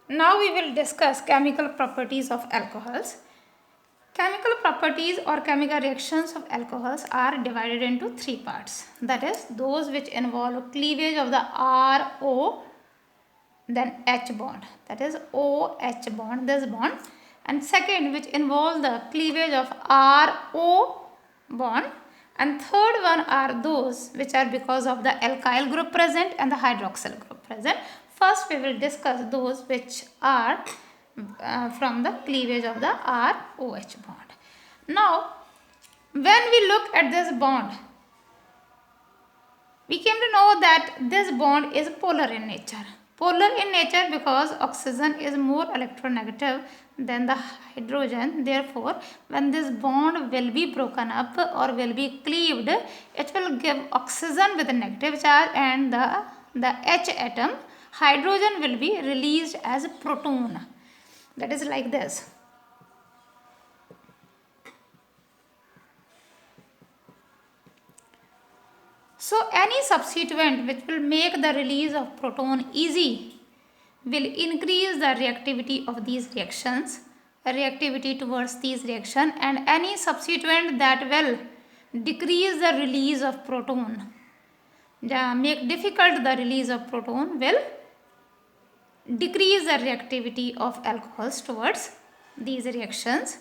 Now we will discuss chemical properties of alcohols. Chemical properties or chemical reactions of alcohols are divided into three parts. That is, those which involve cleavage of the RO, then H bond. That is OH bond, this bond. And second, which involve the cleavage of RO bond. And third one are those which are because of the alkyl group present and the hydroxyl group present. First, we will discuss those which are from the cleavage of the ROH bond. Now, when we look at this bond, we came to know that this bond is polar in nature. Polar in nature because oxygen is more electronegative than the hydrogen. Therefore, when this bond will be broken up or will be cleaved, it will give oxygen with a negative charge, and the H atom, hydrogen, will be released as proton. That is like this. So any substituent which will make the release of proton easy will increase the reactivity of these reactions, reactivity towards these reactions, and any substituent that will decrease the release of proton, make difficult the release of proton, will decrease the reactivity of alcohols towards these reactions.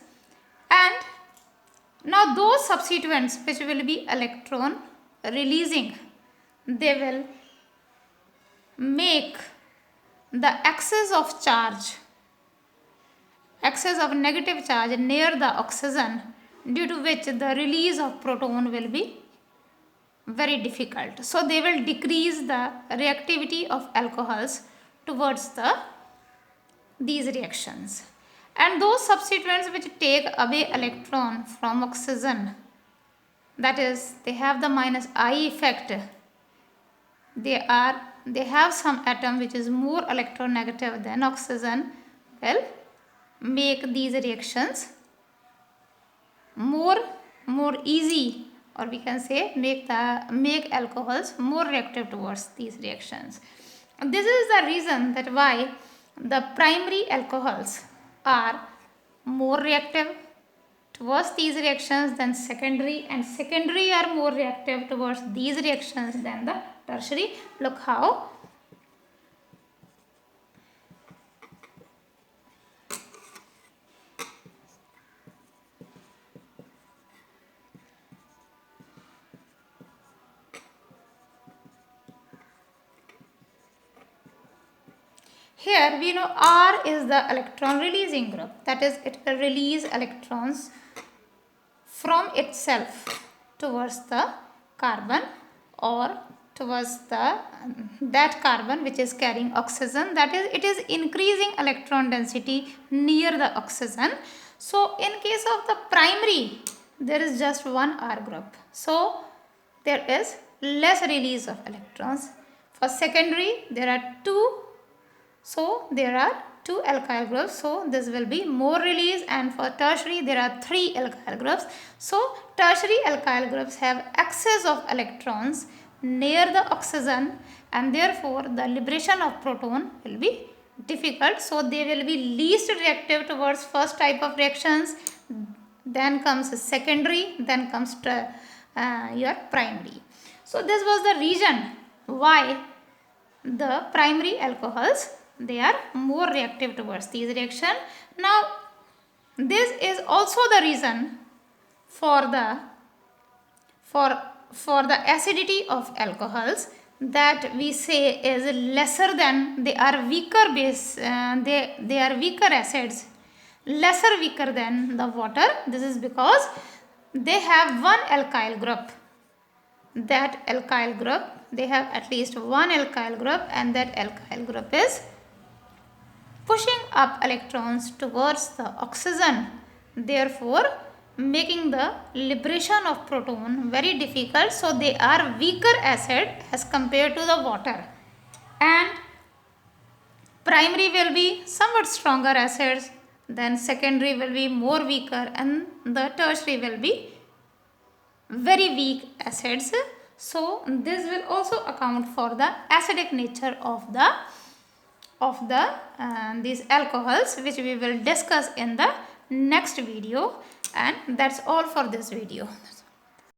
And now those substituents which will be electron releasing, they will make the excess of charge, excess of negative charge near the oxygen, due to which the release of proton will be very difficult. So they will decrease the reactivity of alcohols towards these reactions. And those substituents which take away electron from oxygen, that is, they have the minus I effect, they have some atom which is more electronegative than oxygen, will make these reactions more easy, or we can say make alcohols more reactive towards these reactions. This is the reason that why the primary alcohols are more reactive towards these reactions than secondary, and secondary are more reactive towards these reactions than the tertiary. Look how here we know R is the electron releasing group, that is, it will release electrons from itself towards the carbon or towards that carbon which is carrying oxygen, that is, it is increasing electron density near the oxygen. So in case of the primary, there is just one R group, so there is less release of electrons. For secondary, there are two, so there are two alkyl groups, so this will be more release, and for tertiary there are three alkyl groups. So tertiary alkyl groups have excess of electrons near the oxygen, and therefore the liberation of proton will be difficult. So they will be least reactive towards first type of reactions, then comes secondary, then comes your primary. So this was the reason why the primary alcohols, they are more reactive towards these reactions. Now this is also the reason for the acidity of alcohols, that we say is lesser than, they are weaker base, they are weaker acids, weaker than the water. This is because they have one alkyl group, that alkyl group, they have at least one alkyl group, and that alkyl group is pushing up electrons towards the oxygen, therefore making the liberation of proton very difficult. So they are weaker acid as compared to the water, and primary will be somewhat stronger acids, then secondary will be more weaker, and the tertiary will be very weak acids. So this will also account for the acidic nature of the of the these alcohols, which we will discuss in the next video. And that's all for this video.